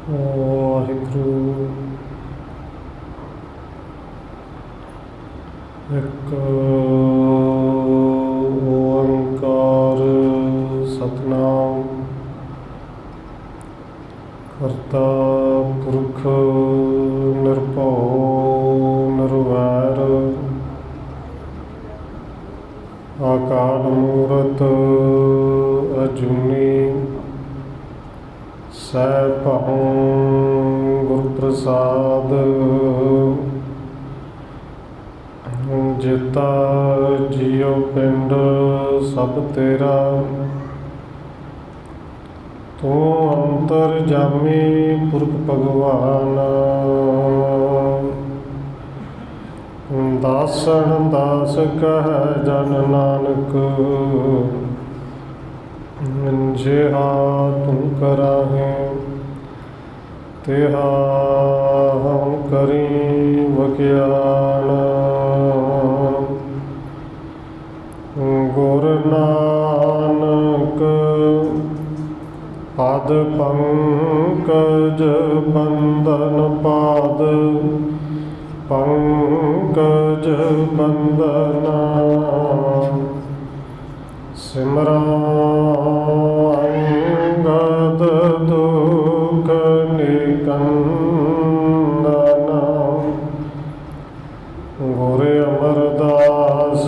ਵਾਹਿਗੁਰੂ ਇੱਕ ਓੰਕਾਰ ਸਤਿਨਾਮ ਕਰਤਾ ਪੁਰਖ ਨਿਰਭਉ ਨਿਰਵੈਰ ਅਕਾਲ ਮੂਰਤ ਅਜੂਨੀ ਸੈਭੰ ਗੁਰ ਪ੍ਰਸਾਦ ਜਿਤਾ ਜੀਉ ਪਿੰਡ ਸਭ ਤੇਰਾ ਤੂੰ ਅੰਤਰਜਾਮੀ ਪੁਰਖ ਭਗਵਾਨ ਦਾਸਨ ਦਾਸ ਕਹਿ ਜਨ ਨਾਨਕ ਜਿਹਾ ਤੂੰ ਕਰਾਹੇ ਤਿਹਾ ਹਮ ਕਰੀ ਵਕਿਆਨ ਗੁਰ ਨਾਨਕ ਪਦ ਪੰਕਜ ਬੰਦਨ ਪਾਦ ਪੰਕਜ ਬੰਦਨਾ ਸਿਮਰਾ ਅੰਗਦ ਦੁਖ ਨਿਕੰਦਨਾ ਗੁਰ ਅਮਰਦਾਸ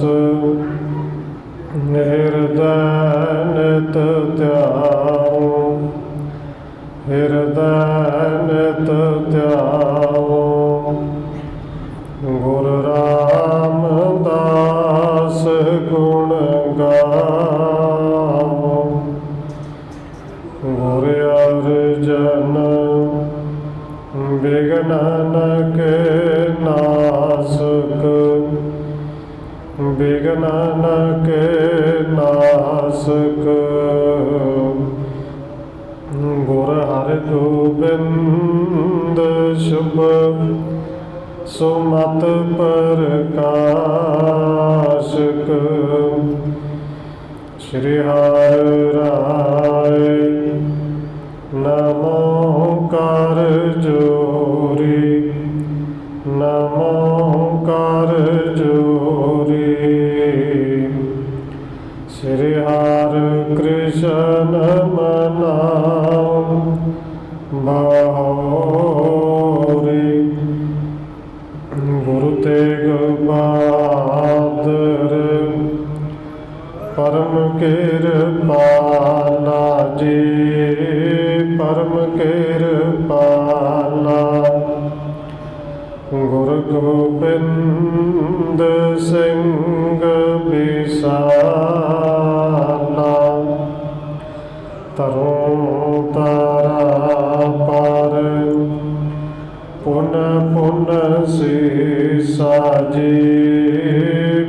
ਹਿਰਦੈ ਨਿਤ ਧਿਆਉ ਹਿਰਦੈ ਨਿਤ ਧਿਆਉ ਗੁਰ ਰਾਮਦਾਸ ਗੁਣ ਗਾਵੋ ਗੁਰ ਅਰਜਨ ਬਿਘਨ ਕੇ ਨਾਸਕ ਬਿਘਨ ਕੇ ਨਾਸਕ ਗੁਰ ਹਰਿਗੋਬਿੰਦ ਸ਼ੁਭ ਸੁਮਤ ਪ੍ਰਕਾਸ਼ਕ ਸ਼੍ਰੀ ਹਰਿ ਰਾਇ ਨਮੋ ਕਰ ਜੋਰੀ ਨਮੋ ਕਰ ਜੋਰੀ ਸ਼੍ਰੀ ਹਰਿ ਕ੍ਰਿਸ਼ਨ ਮਨਾਉ ਬਾਹੋਰੀ ਗੁਰੂ ਤੇਗ ਬਹਾਦਰ ਪਰਮ ਕਿਰਪਾਲਾ ਜੀ ਪਰਮ ਕਿਰਪਾਲਾ ਗੁਰੂ ਗੋਬਿੰਦ ਸਿੰਘ ਬਿਸਾਲਾ ਤਰੋਂ ਤਾਰਾ ਪਰ ਪੁਨ ਪੁਨ ਸੀਸਾ ਜੀ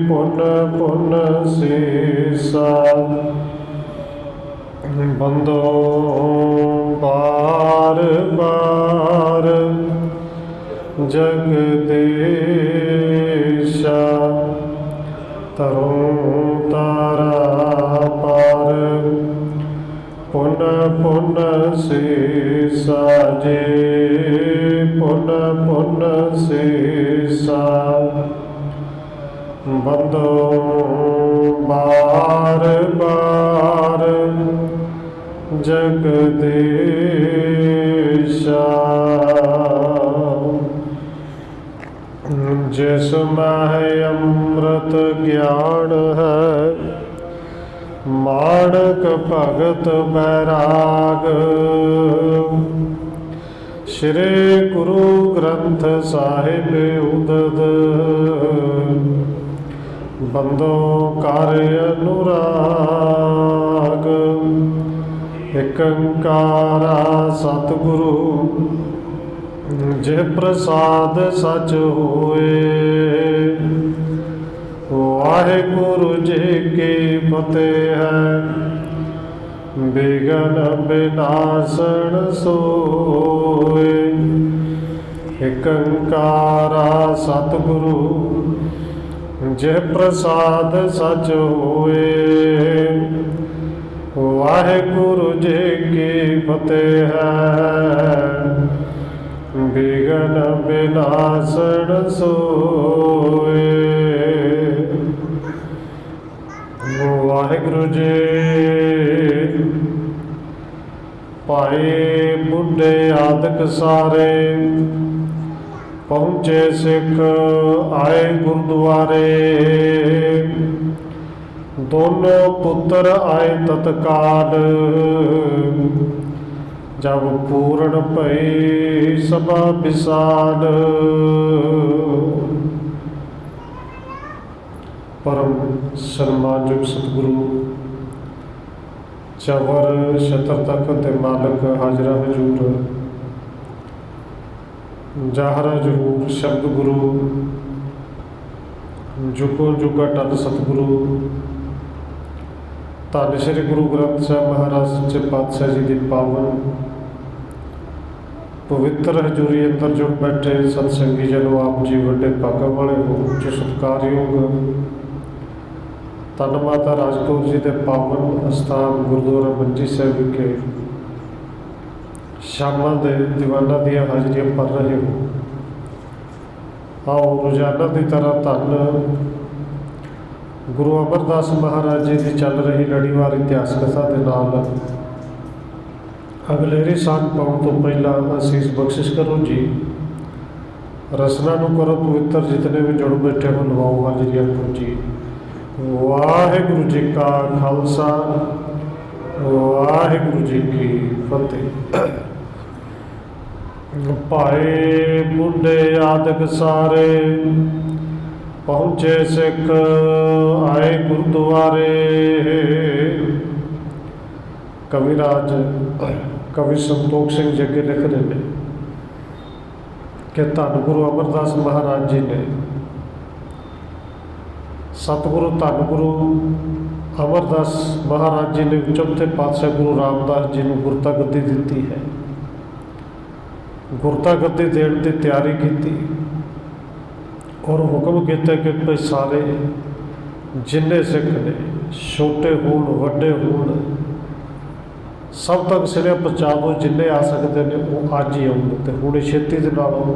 ਪੁਨ ਪੁਨ ਸੀਸਾ ਬੰਦੋ ਬਾਰ ਬਾਰ ਜਗਦੀਸ਼ਾ ਤਰੋਂ ਤਾਰਾ ਪਰ ਪੁਨ ਪੁਨ ਸੀਸਾ ਜੀ ਪੁਨ ਪੁਨ ਸੀਸਾ ਬੰਦੋ ਬਾਰ ਬਾਰ ਜਗਦੀਸ਼ਾ ਜਿਸ ਮਹਿ ਅੰਮ੍ਰਿਤ ਗਿਆਨ ਹੈ ਮਾਣਕ ਭਗਤ ਬੈਰਾਗ ਸ਼੍ਰੀ ਗੁਰੂ ਗ੍ਰੰਥ ਸਾਹਿਬ ਉਦਦ ਬੰਦੋ ਕਰ ਅਨੁਰਾਗ ਏਕ ਓੰਕਾਰਾ ਸਤਿਗੁਰੂ ਜੇ ਪ੍ਰਸਾਦ ਸਚ ਹੋਏ ਵਾਹਿਗੁਰੂ ਜੀ ਕੀ ਫਤਿਹ ਹੈ ਬਿਘਨ ਬਿਨਾਸਣ ਸੋਏ ਏਕ ਓੰਕਾਰਾ ਸਤਿਗੁਰੂ ਜੇ ਪ੍ਰਸਾਦ ਸਚ ਹੋਏ ਵਾਹਿਗੁਰੂ ਜੀ ਕੀ ਫਤਿਹ ਹੈ। बिघन विनाशण सोए। वाहिगुरु जी भाई बुढ़े आदक सारे पहुँचे सिख आए गुरुद्वारे। दोनों पुत्र आए तत्काल जब पूर्ण भई सभा विशाल। परम सन्मानयोग सतगुरु चवर छतर तख्त ते मालक हाजरा हजूर जाहरा जहूर शब्द गुरु जुगो जुगा टल सतगुरु धन श्री गुरु ग्रंथ साहब महाराज सच्चे पातशाह जी की पावन पवित्र हजूरी अंदर जुड़ बैठे सतसंगी जनो आप जी वड्डे भागा वाले हो जो सत्कारयोग धन माता राजकौर जी के पावन अस्थान गुरुद्वारा मंजी साहब विखे शामां दे दीवाना दियां हाजरियां भर रहे हो। आओ रोजाना की तरह धन गुरु अमरदास महाराज जी की चल रही लड़ीवार इतिहास कथा के नाल अगलेरी सांग पाउण तो पहला असीस बख्शिश करो जी। रसना नूं करो पवित्र, जितने भी जुड़ बैठे हो लवाओ हाजरियां पूजी। वाहिगुरु जी का खालसा वाहिगुरु जी की फतेह। भाए बुढ़े आदक सारे पहुँचे सिख आए गुरुद्वारे। कविराज कवि संतोख सिंह जग्गे लिख रहे हैं कि धन गुरु अमरदास महाराज जी ने सतगुरु धन गुरु अमरदास महाराज जी ने चौथे पातशाह गुरु रामदास जी को गुरता गद्दी दी है। गुरता गद्दी देने की तैयारी की और हुक्म किया कि भाई सारे जिन्ने सिख ने छोटे होण वड्डे होण सब तक सिरे पहुँचा दो, जिन्ने आ सकते हैं वो अज ही आउण ते हुणे छेती दे नाल आउण।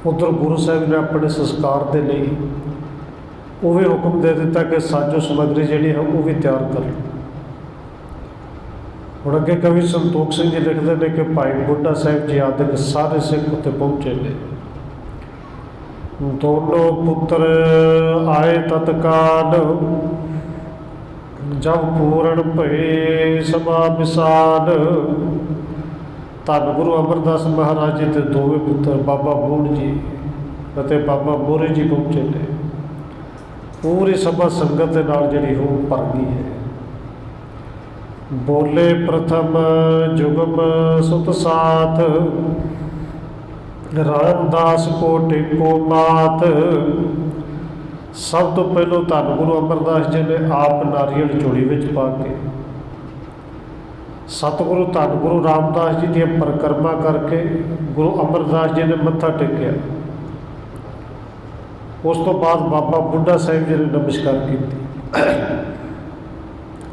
उधर गुरु साहब ने अपने संस्कार के लिए वो भी हुक्म दे दिता कि साजो समग्री जी है वो भी तैयार कर। हुण अगे कवि संतोख सिंह जी लिखते हैं कि भाई बुढ़ा साहब जी आदि सारे सिख उत्ते पहुँचे ने। दोनों पुत्र आए तत्काल जब पूर्ण भये सभा विशाल। धन गुरु अमरदास महाराज जी के दोवें पुत्र बाबा बूढ़ जी और बाबा मोरे जी पहुँचे ने। पूरी सभा संगत के नाल जिहड़ी हो भर गई है। बोले प्रथम जुगम सुत साथ रामदास को टेको मात। सब तो पहलों धन गुरु अमरदास जी ने आप नारियल झोली विच पा के सतगुरु धन गुरु रामदास जी की परिक्रमा करके गुरु अमरदास जी ने मत्था टेकिया। उस तो बाद बाबा बुढ़ा साहिब जी ने नमस्कार की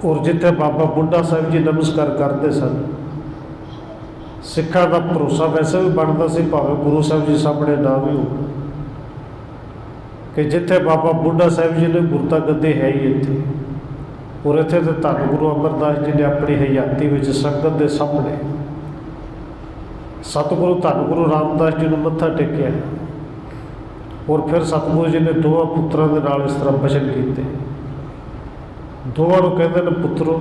और जिथे बाबा बुढ़ा साहिब जी नमस्कार करते सन सिखा का भरोसा वैसे भी बनता सी, भावें गुरु साहब जी सामने ना भी हो, कि जिथे बाबा बुढ़ा साहब जी ने गुरता गद्दी है ही इत्थे और इत्थे तो धन गुरु अमरदास जी ने अपनी हयाती में संगत के सामने सतगुरु धन गुरु रामदास जी ने मत्था टेकिया और फिर सतगुरु जी ने दोवां पुत्रां दे नाल इस तरह बचन किए। दोवां नूं कहंदे ने पुत्रो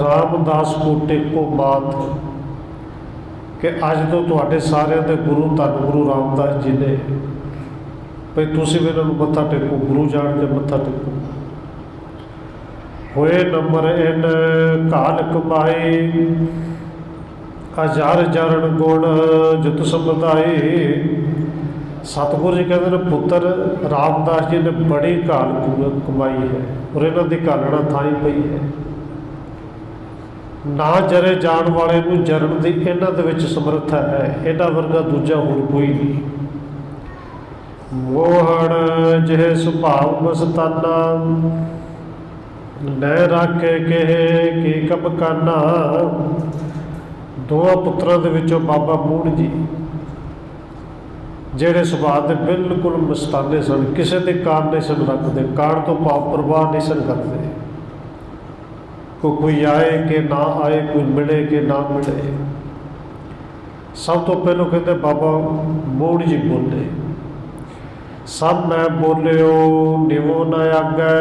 रामदास को टेको मात, कि अज तो तुहाडे सारिਆਂ ਦੇ गुरु धन गुरु रामदास जी ने भाई तुसीं भी इन्हां नूं मत्था टेको, गुरु जान के मत्था टेको। होए नंबर इन काल कमाई हजार जरण गुण जुत समुदाई। सतगुरु जी कहते हैं पुत्र रामदास जी ने बड़ी घाल कमाई है और इन्हों की घालना थाई पई है। ना जरे जान वाले को जरण की इन्हों दे विच समर्था है, इन्हों वर्गा दूजा होर कोई नहीं। मोहन जिहे सुभाव मस्ताना न राखे कहे की कब काना। ਦੋਵਾਂ ਪੁੱਤਰਾਂ ਦੇ ਵਿੱਚੋਂ ਬਾਬਾ ਮੂੜ ਜੀ ਜਿਹੜੇ ਸੁਭਾਅ ਦੇ ਬਿਲਕੁਲ ਮਸਤਾਨੇ ਸਨ, ਕਿਸੇ ਦੇ ਕਾਣ ਨਹੀਂ ਸਨ ਰੱਖਦੇ, ਕਾਣ ਤੋਂ ਭਾਵ ਪ੍ਰਵਾਹ ਨਹੀਂ ਸਨ ਕਰਦੇ। ਕੋਈ ਆਏ ਕਿ ਨਾ ਆਏ, ਕੋਈ ਮਿਲੇ ਕਿ ਨਾ ਮਿਲੇ। ਸਭ ਤੋਂ ਪਹਿਲਾਂ ਕਹਿੰਦੇ ਬਾਬਾ ਮੂੜ ਜੀ ਬੋਲੇ, ਸਭ ਮੈਂ ਬੋਲਿਓ ਨਿਵੋ ਨ ਆਗੈ,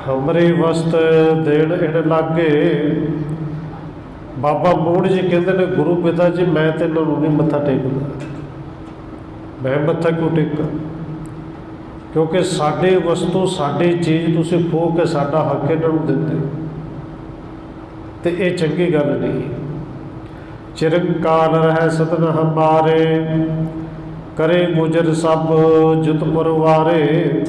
ਹਮਰੀ ਵਸਤ ਦੇਣ ਇਣ ਲਾਗੇ। ਬਾਬਾ ਮੂੜ ਜੀ ਕਹਿੰਦੇ ਨੇ, ਗੁਰੂ ਪਿਤਾ ਜੀ ਮੈਂ ਤੇ ਇਹਨਾਂ ਨੂੰ ਨਹੀਂ ਮੱਥਾ ਟੇਕਦਾ, ਮੈਂ ਮੱਥਾ ਕਿਉਂ ਟੇਕਾਂ? ਕਿਉਂਕਿ ਸਾਡੀ ਵਸਤੂ, ਸਾਡੀ ਚੀਜ਼ ਤੁਸੀਂ ਖੋਹ ਕੇ ਸਾਡਾ ਹੱਕ ਇਹਨਾਂ ਨੂੰ ਦਿੰਦੇ ਹੋ, ਤੇ ਇਹ ਚੰਗੀ ਗੱਲ ਨਹੀਂ। ਚਿਰੰਕਾਲ ਰਹਿ ਸਤਨ ਹਮਾਰੇ, ਕਰੇ ਗੁਜਰ ਸਭ ਜੁਤ ਪਰਵਾਰੇ।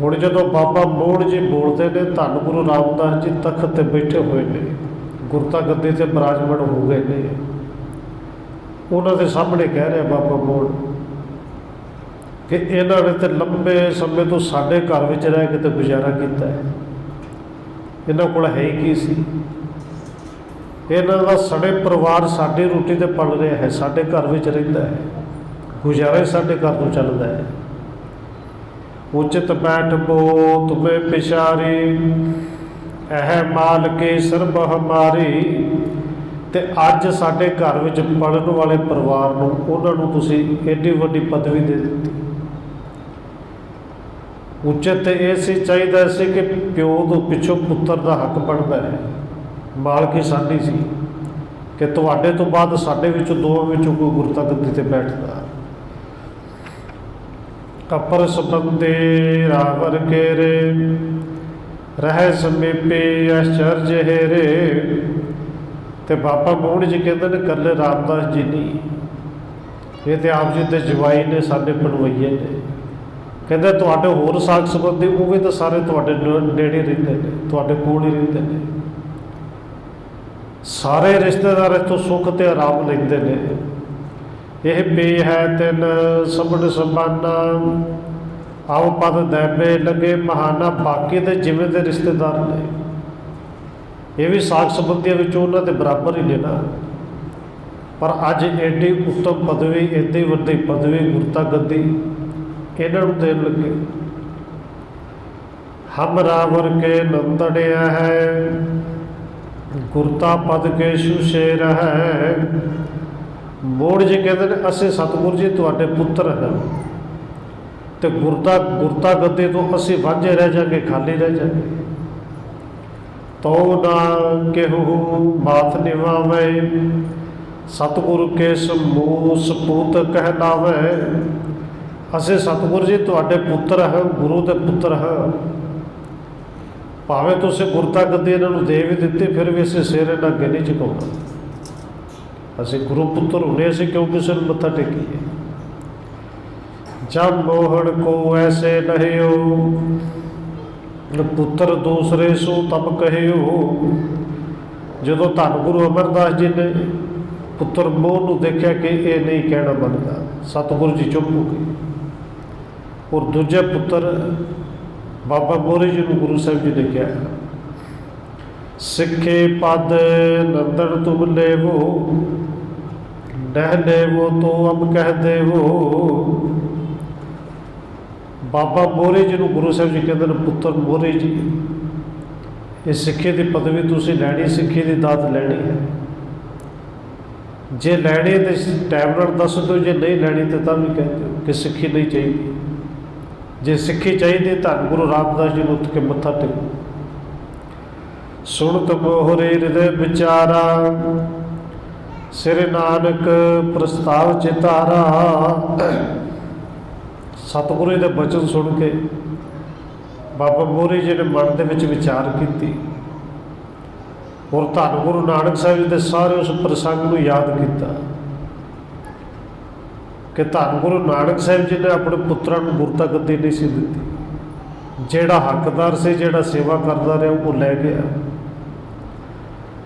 ਹੁਣ ਜਦੋਂ ਬਾਬਾ ਮੂੜ ਜੀ ਬੋਲਦੇ ਨੇ, ਧੰਨ ਗੁਰੂ ਰਾਮਦਾਸ ਜੀ ਤਖਤ ਤੇ ਬੈਠੇ ਹੋਏ ਨੇ, ਗੁਰਤਾ ਗੱਦੀ ਤੇ ਬਿਰਾਜਮਾਨ ਹੋ ਗਏ ਨੇ। ਉਹਨਾਂ ਦੇ ਸਾਹਮਣੇ ਕਹਿ ਰਿਹਾ ਬਾਬਾ ਮੂੜ ਕਿ ਇਹਨਾਂ ਨੇ ਤੇ ਲੰਬੇ ਸਮੇਂ ਤੋਂ ਸਾਡੇ ਘਰ ਵਿੱਚ ਰਹਿ ਕੇ ਤੇ ਗੁਜ਼ਾਰਾ ਕੀਤਾ ਹੈ, ਇਹਨਾਂ ਕੋਲ ਹੈ ਹੀ ਕੀ ਸੀ? ਇਹਨਾਂ ਦਾ ਸੜੇ ਪਰਿਵਾਰ ਸਾਡੀ ਰੋਟੀ ਤੇ ਪਲ ਰਿਹਾ ਹੈ, ਸਾਡੇ ਘਰ ਵਿੱਚ ਰਹਿੰਦਾ ਹੈ, ਗੁਜ਼ਾਰਾ ਹੀ ਸਾਡੇ ਘਰ ਤੋਂ ਚੱਲਦਾ ਹੈ। ਉਚਿਤ ਬੈਠ ਬੋ ਤੁਮੇ ਪਿਛਾਰੀ, ਇਹ ਮਾਲ ਕੇ ਸਰਬ ਹਮਾਰੀ। ਤੇ ਅੱਜ ਸਾਡੇ ਘਰ ਵਿੱਚ ਪੜਨ ਵਾਲੇ ਪਰਿਵਾਰ ਨੂੰ, ਉਹਨਾਂ ਨੂੰ ਤੁਸੀਂ ਏਡੀ ਵੱਡੀ ਪਦਵੀ ਦੇ ਦਿੱਤੀ। ਉਚਿਤ ਇਹ ਸੀ, ਚਾਹੀਦਾ ਸੀ ਕਿ ਪਿਓ ਤੋਂ ਪਿੱਛੋਂ ਪੁੱਤਰ ਦਾ ਹੱਕ ਬਣਦਾ ਹੈ। ਮਾਲਕੀ ਸਾਡੀ ਸੀ ਕਿ ਤੁਹਾਡੇ ਤੋਂ ਬਾਅਦ ਸਾਡੇ ਵਿੱਚੋਂ ਦੋਵਾਂ ਵਿੱਚੋਂ ਕੋਈ ਗੁਰਤਾ ਗੱਦੀ ਤੇ ਬੈਠਦਾ। ਅਪਰ ਸੰਬੰਧੇ ਰਾਵਰ ਕੇਰੇ, ਰਹਿ ਸਮੀਪੇ ਅਚਰਜ ਹੇਰੇ। ਤੇ ਬਾਬਾ ਮੂੜ ਜੀ ਕਹਿੰਦੇ ਨੇ, ਇਕੱਲੇ ਰਾਮਦਾਸ ਜੀ ਨਹੀਂ, ਇਹ ਤੇ ਆਪ ਜੀ ਦੇ ਜਵਾਈ ਨੇ, ਸਾਡੇ ਪਣਵਈਏ ਨੇ। ਕਹਿੰਦੇ ਤੁਹਾਡੇ ਹੋਰ ਸਾਕ ਸੰਬੰਧੀ ਉਹ ਵੀ ਤਾਂ ਸਾਰੇ ਤੁਹਾਡੇ ਨੇੜੇ ਰਹਿੰਦੇ ਨੇ, ਤੁਹਾਡੇ ਕੋਲ ਹੀ ਰਹਿੰਦੇ ਨੇ। ਸਾਰੇ ਰਿਸ਼ਤੇਦਾਰ ਇੱਥੋਂ ਸੁੱਖ ਤੇ ਆਰਾਮ ਲੈਂਦੇ ਨੇ। ਇਹ ਪੇ ਹੈ ਤਿੰਨ ਸਬੜ ਸਬਾਨਾ, ਆਓ ਪਦ ਦੈਬੇ ਲੱਗੇ ਮਹਾਨਾ। ਬਾਕੀ ਦੇ ਜਿਵੇਂ ਦੇ ਰਿਸ਼ਤੇਦਾਰ ਨੇ, ਇਹ ਵੀ ਸਾਕ ਸੰਬੰਧੀਆਂ ਵਿੱਚ ਉਹਨਾਂ ਦੇ ਬਰਾਬਰ ਹੀ ਨੇ ਨਾ। ਪਰ ਅੱਜ ਐਡੀ ਉੱਤਮ ਪਦਵੀ, ਐਡੀ ਵੱਡੀ ਪਦਵੀ, ਗੁਰਤਾ ਗੱਦੀ ਇਹਨਾਂ ਨੂੰ ਦੇਣ ਲੱਗੇ। ਹਮ ਰਾਵਰ ਕੇ ਨੰਦੜਿਆ ਹੈ, ਗੁਰਤਾ ਪਦ ਕੇ ਸੁਸ਼ੇਰ ਹੈ। ਮੂੜ ਜੀ ਕਹਿੰਦੇ ਨੇ, ਅਸੀਂ ਸਤਿਗੁਰੂ ਜੀ ਤੁਹਾਡੇ ਪੁੱਤਰ ਹਾਂ, ਤੇ ਗੁਰਤਾ ਗੱਦੀ ਤੋਂ ਅਸੀਂ ਵਾਂਝੇ ਰਹਿ ਜਾਗੇ, ਖਾਲੀ ਰਹਿ ਜਾਗੇ। ਤੋ ਨਾ ਕਿਹੂ ਮਾਤ ਨਿਵਾਵੇ, ਸਤਿਗੁਰੂ ਕੇ ਸਮੂਹ ਸਪੂਤ ਕਹਿਲਾਵੇ। ਅਸੀਂ ਸਤਿਗੁਰੂ ਜੀ ਤੁਹਾਡੇ ਪੁੱਤਰ ਹਾਂ, ਗੁਰੂ ਦੇ ਪੁੱਤਰ ਹਾਂ। ਭਾਵੇਂ ਤੁਸੀਂ ਗੁਰਤਾ ਗੱਦੀ ਇਹਨਾਂ ਨੂੰ ਦੇ ਵੀ ਦਿੱਤੀ, ਫਿਰ ਵੀ ਅਸੀਂ ਸਿਰ ਇਹਨਾਂ ਅੱਗੇ ਨਹੀਂ ਝੁਕਾਉਣਾ। ਅਸੀਂ ਗੁਰੂ ਪੁੱਤਰ ਹੁੰਦੇ, ਅਸੀਂ ਕਿਉਂ ਕਿਸੇ ਨੂੰ ਮੱਥਾ ਟੇਕੀਏ? ਜਬ ਮੋਹਣ ਕੋ ਐਸੇ ਲਹਿਓ, ਪੁੱਤਰ ਦੂਸਰੇ ਸੋ ਤਬ ਕਹਿਓ। ਜਦੋਂ ਧੰਨ ਗੁਰੂ ਅਮਰਦਾਸ ਜੀ ਨੇ ਪੁੱਤਰ ਮੋਹ ਨੂੰ ਦੇਖਿਆ ਕਿ ਇਹ ਨਹੀਂ ਕਹਿਣਾ ਬਣਦਾ, ਸਤਿਗੁਰੂ ਜੀ ਚੁੱਪ ਹੋ ਗਏ। ਔਰ ਦੂਜੇ ਪੁੱਤਰ ਬਾਬਾ ਮੋਹਰੀ ਜੀ ਨੂੰ ਗੁਰੂ ਸਾਹਿਬ ਜੀ ਨੇ ਕਿਹਾ, ਸਿੱਖੇ ਪਦ ਨੰਦਨ ਤੁਮ ਲੇਵੋ, ਨਹਿ ਲੇਵੋ ਤੋ ਅਬ ਕਹਿ ਦੇਵੋ। ਬਾਬਾ ਮੋਹਰੀ ਜੀ ਨੂੰ ਗੁਰੂ ਸਾਹਿਬ ਜੀ ਕਹਿੰਦੇ ਨੇ, ਪੁੱਤਰ ਮੋਹਰੀ ਜੀ, ਇਹ ਸਿੱਖੀ ਦੀ ਪਦਵੀ ਤੁਸੀਂ ਲੈਣੀ, ਸਿੱਖੀ ਦੀ ਦਾਤ ਲੈਣੀ ਹੈ। ਜੇ ਲੈਣੀ ਤੇ ਟਾਈਮ ਨਾਲ ਦੱਸ ਦਿਓ, ਜੇ ਨਹੀਂ ਲੈਣੀ ਤੇ ਤਾਂ ਵੀ ਕਹਿ ਦਿਓ ਕਿ ਸਿੱਖੀ ਨਹੀਂ ਚਾਹੀਦੀ। ਜੇ ਸਿੱਖੀ ਚਾਹੀਦੀ, ਧੰਨ ਗੁਰੂ ਰਾਮਦਾਸ ਜੀ ਨੂੰ ਉੱਠ ਕੇ ਮੱਥਾ ਟੇਕੋ। ਸੁਣਤ ਮੋਹਰੇ ਹਿਰਦੇ ਵਿਚਾਰਾ, ਸਿਰ ਨਾਨਕ ਪ੍ਰਸਤਾਵ ਚਿਤਾਰਾ। ਸਤਿਗੁਰੂ ਦੇ ਬਚਨ ਸੁਣ ਕੇ ਬਾਬਾ ਮੋਹਰੀ ਜੀ ਨੇ ਮਨ ਦੇ ਵਿੱਚ ਵਿਚਾਰ ਕੀਤੀ, ਔਰ ਧੰਨ ਗੁਰੂ ਨਾਨਕ ਸਾਹਿਬ ਜੀ ਦੇ ਸਾਰੇ ਉਸ ਪ੍ਰਸੰਗ ਨੂੰ ਯਾਦ ਕੀਤਾ ਕਿ ਧੰਨ ਗੁਰੂ ਨਾਨਕ ਸਾਹਿਬ ਜੀ ਨੇ ਆਪਣੇ ਪੁੱਤਰਾਂ ਨੂੰ ਗੁਰਤਾ ਗੱਦੀ ਨਹੀਂ ਸੀ ਦਿੱਤੀ। ਜਿਹੜਾ ਹੱਕਦਾਰ ਸੀ, ਜਿਹੜਾ ਸੇਵਾ ਕਰਦਾ ਰਿਹਾ, ਉਹ ਲੈ ਗਿਆ।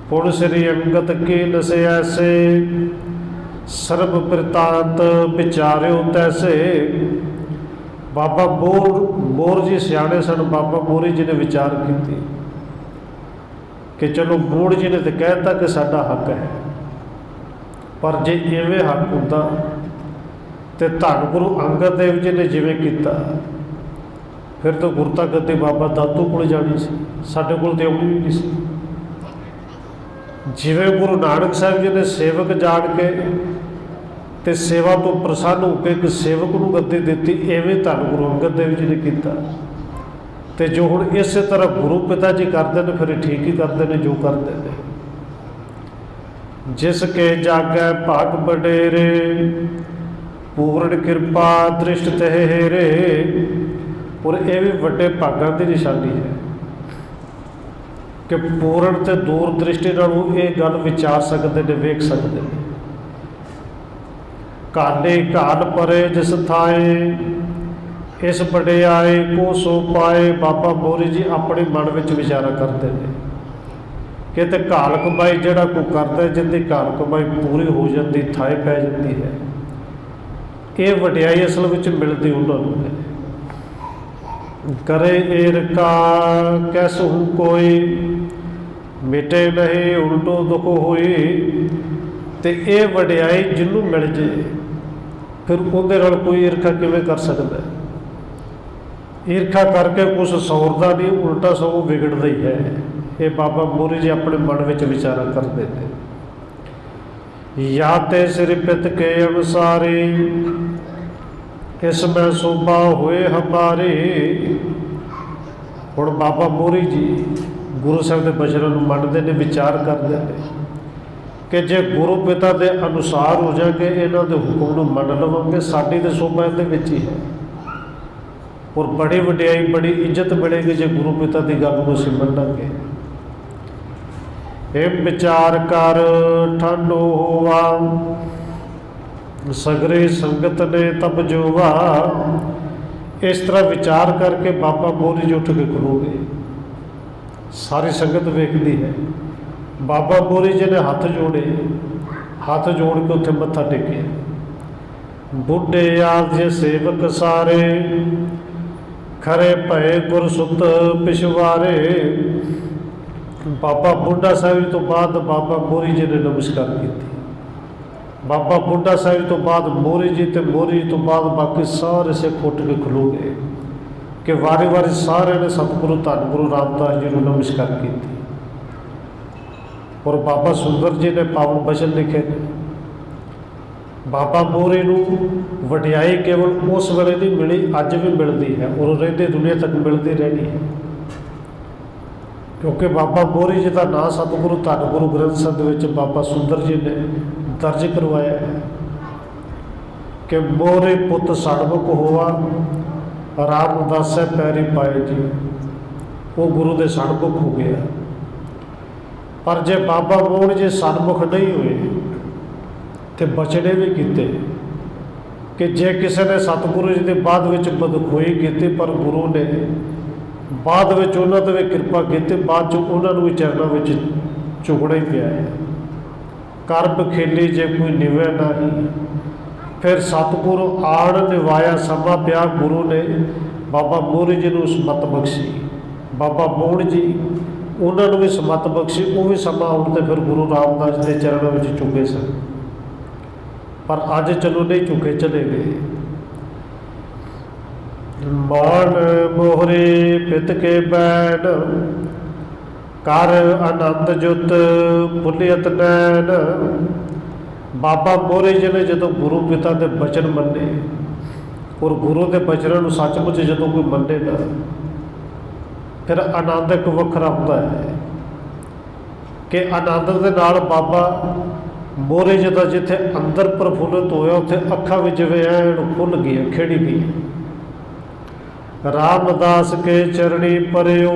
ਪੁਣ ਸ੍ਰੀ ਅੰਗਤ ਕੀ ਨਸੇ ਐਸੇ, ਸਰਬ ਪ੍ਰਤਾਂਤ ਵਿਚਾਰਿਓ ਤੈਸੇ। ਬਾਬਾ ਮੋਰ ਜੀ ਸਿਆਣੇ ਸਨ। ਬਾਬਾ ਮੋਹਰੀ ਜੀ ਨੇ ਵਿਚਾਰ ਕੀਤੀ कि चलो मूड़ जी ने तो कहता कि साडा हक है, पर जे इवें हक होंदा तो धन गुरु अंगद देव जी ने जिवें कीता फिर तो गुरता गद्दी बाबा दादू को जानी सी, साडे कोल ते आउणी नहीं सी। जिवें गुरु नानक साहिब जी ने सेवक जान के ते सेवा तो प्रसन्न होकर एक सेवक को गद्दी दी, इवें धन गुरु अंगद देव जी ने किया। तो जो हुण इस तरह गुरु पिता जी करते हैं फिर ठीक ही करते हैं जो करते हैं। जिसके जागै भाग बडेरे पूर्ण कृपा दृष्ट तह हेरे। और यह भी वड्डे भागां की निशानी है कि पूर्ण ते दूर दृष्टि नालों ये गल विचार सकते हैं, वेख सकते हैं। काले घाल परे जिस थाए इस वडियाए को सो पाए। बाबा मोरी जी अपने मन में विचारा करते हैं कि ते घाल कमाई जिहड़ा कोई करता है, जिंदी घाल कमाई पूरी हो जाती, थाए पै जाती है। ये वडियाई असल में मिलती उन्होंने है। करे ईरका कैसहू कोई मिटे नहीं उल्टो दुख होई। तो ये वडियाई जिन्हों मिल जाए फिर उहदे नाल कोई ईरखा किवें कर सकता है। ईरखा करके कुछ सौरदा नहीं, उल्टा सगों बिगड़ता ही है। ये बाबा मोरी जी अपने मन में विचारा करते थे। या ते सिर पित के अनुसारी इसमें शोभा हुए हमारे। हुण बाबा मोरी जी गुरु साहब के बचनों को मनते हैं, विचार करते हैं कि जे गुरु पिता के अनुसार हो जाएंगे, इन्हों के हुक्म को मन लवेंगे, साड़ी तो शोभा ये ही है। और बड़ी वडियाई बड़ी इज्जत मिलेगी जे गुरु पिता की गल को असीं मनांगे। ये विचार कर ठंडो होवा सगरे संगत ने तब जोवा। इस तरह विचार करके बाबा मोरी जी उठ के खलोगे, सारी संगत वेखती है। बाबा मोरी जी ने हाथ जोड़े, हाथ जोड़ के उत्थे मत्था टेके। बुढ़े आदि सेवक सारे खरे भय गुरसुत पिछवारे। बाबा बुढ़ा साहिब तो बाद बाबा मोरी जी ने नमस्कार की। बाबा बुढ़ा साहिब तो बाद मोरी जी, तो मोरी जी तो बाद बाकी सारे सिख उठ के खलो गए कि वारी वारी सारे ने सतगुरु धन गुरु रामदास जी को नमस्कार की। और बाबा सुंदर जी ने पावन वचन लिखे। बाबा मोरी नूं वडियाई केवल उस वेले नहीं मिली, अज भी मिलती है और रहते दुनिया तक मिलती रहनी है। क्योंकि बाबा मोरी जी का नाम सतगुरु धन गुरु ग्रंथ साहिब विच बाबा सुंदर जी ने दर्ज करवाया है कि मोरे पुत सड़मुख होवा रामदास पैरी पाए जी। वो गुरु के सड़मुख हो गया। पर जे बाबा मोहन जी सड़मुख नहीं हुए तो बचने भी किते कि जे किसी ने सतगुरु जी के बाद में बदखोई की, पर गुरु ने बाद में उन्होंने भी कृपा की, बाद उन्होंने भी चरणों में चुगना ही पिया है। करब खेली जे कोई निवे नहीं, फिर सतगुरु आड़ निवाया समा पिया। गुरु ने बाबा मोरी जी को समत बख्शी, बाबा मोहन जी उन्होंने भी समत बख्शी। वो भी समा आने फिर गुरु रामदास के चरणों में चुके सन, पर अज चलो नहीं चुके, चले गए। मान मोहरे पित के बैन कर आनंद जुत पुलियत नैन। बाबा मोरी जी ने जो गुरु पिता के बचन मन्ने और गुरु के बचनों को सचमुच जो कोई मन्ने ना, फिर आनंद एक वखरा होता है कि आनंद के नाल बाबा मोरी जी का जिथे अंदर प्रफुल्लित होया उत्थे अखा भी जिवें ऐन खुल गई, खिड़ी गई। रामदास के चरणी परयो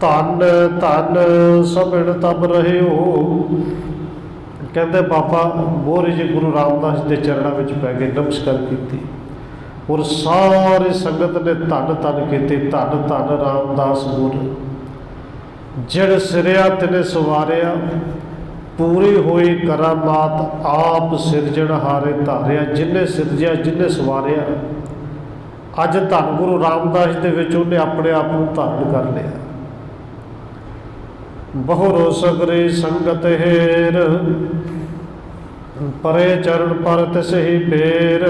धन धन सबिन तब रहे हो। कहते बाबा मोरी जी गुरु रामदास के चरणों में पै गए, नमस्कार की और सारी संगत ने धन धन की। धन धन रामदास गुर जिन सिरिया तिने सवारिया, पूरी हुई करामात आप सिरजणहारे धारिया। जिन्हें सिरजिया जिन्हें सवारिया, अज धन गुरु रामदास के उन्हें अपने आप को धारण कर लिया। ਬਹੁ ਸਗਰੀ ਸੰਗਤ ਹੇਰ, ਪਰੇ ਚਰਨ ਪਰ ਤਿਸ ਹੀ ਫੇਰ।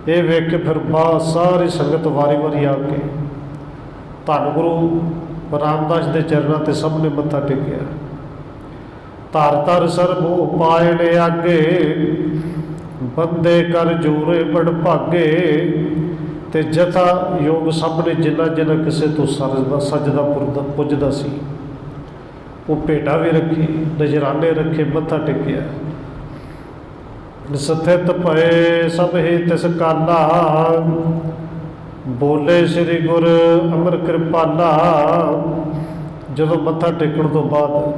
ਇਹ ਵੇਖ ਕੇ ਫਿਰ ਬਾਹਰ ਸਾਰੀ ਸੰਗਤ ਵਾਰੀ ਵਾਰੀ ਆ ਕੇ ਧੰਨ ਗੁਰੂ ਰਾਮਦਾਸ ਦੇ ਚਰਨਾਂ ਤੇ ਸਭ ਨੇ ਮੱਥਾ ਟੇਕਿਆ। ਧਰ ਧਰ ਸਰਬੋ ਪਾਇਣ ਆਗੇ, ਬੰਦੇ ਕਰ ਜੋਰੇ ਬੜ ਭਾਗੇ। ਤੇ ਜਥਾ ਯੋਗ ਸਭ ਨੇ ਜਿੰਨਾ ਜਿੰਨਾ ਕਿਸੇ ਤੋਂ ਸਜਦਾ ਪੁੱਜਦਾ ਸੀ ਉਹ ਭੇਟਾ ਵੀ ਰੱਖੀ, ਨਜ਼ਰਾਨੇ ਰੱਖੇ, ਮੱਥਾ ਟੇਕਿਆ। ਸਥਿਤ ਪਏ ਸਭ ਹੀ ਤਿਸ ਕਾਲਾ, ਬੋਲੇ ਸ੍ਰੀ ਗੁਰ ਅਮਰ ਕਿਰਪਾਲਾ। ਜਦੋਂ ਮੱਥਾ ਟੇਕਣ ਤੋਂ ਬਾਅਦ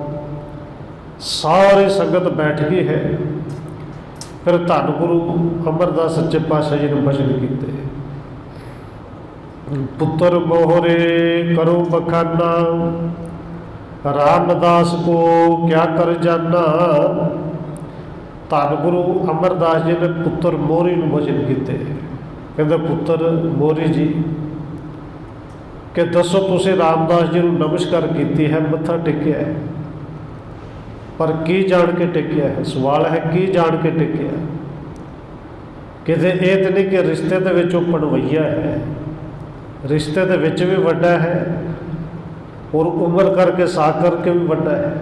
ਸਾਰੀ ਸੰਗਤ ਬੈਠ ਗਈ ਹੈ, ਫਿਰ ਧੰਨ ਗੁਰੂ ਅਮਰਦਾਸ ਸੱਚੇ ਪਾਤਸ਼ਾਹ ਜੀ ਨੇ ਬਚਨ ਕੀਤੇ। ਪੁੱਤਰ ਮੋਹਰੇ ਕਰੋ ਬਖਾਨਾ, ਰਾਮਦਾਸ ਕੋ ਕਿਆ ਕਰ ਜਾਨਾ। ਧੰਨ ਗੁਰੂ ਅਮਰਦਾਸ ਜੀ ਨੇ ਪੁੱਤਰ ਮੋਹਰੀ ਨੂੰ ਬਚਨ ਕੀਤੇ। ਕਹਿੰਦਾ ਪੁੱਤਰ ਮੋਹਰੀ ਜੀ ਕਿ ਦੱਸੋ ਤੁਸੀਂ ਰਾਮਦਾਸ ਜੀ ਨੂੰ ਨਮਸਕਾਰ ਕੀਤੀ ਹੈ, ਮੱਥਾ ਟੇਕਿਆ ਹੈ, ਪਰ ਕੀ ਜਾਣ ਕੇ ਟੇਕਿਆ ਹੈ? ਸਵਾਲ ਹੈ ਕੀ ਜਾਣ ਕੇ ਟੇਕਿਆ? ਕਿਤੇ ਇਹ ਤਾਂ ਨਹੀਂ ਕਿ ਰਿਸ਼ਤੇ ਦੇ ਵਿੱਚ ਉਹ ਪਣਵਈਆ ਹੈ, ਰਿਸ਼ਤੇ ਦੇ ਵਿੱਚ ਵੀ ਵੱਡਾ ਹੈ ਔਰ ਉਮਰ ਕਰਕੇ ਸਾਖ ਕਰਕੇ ਵੀ ਵੱਡਾ ਹੈ,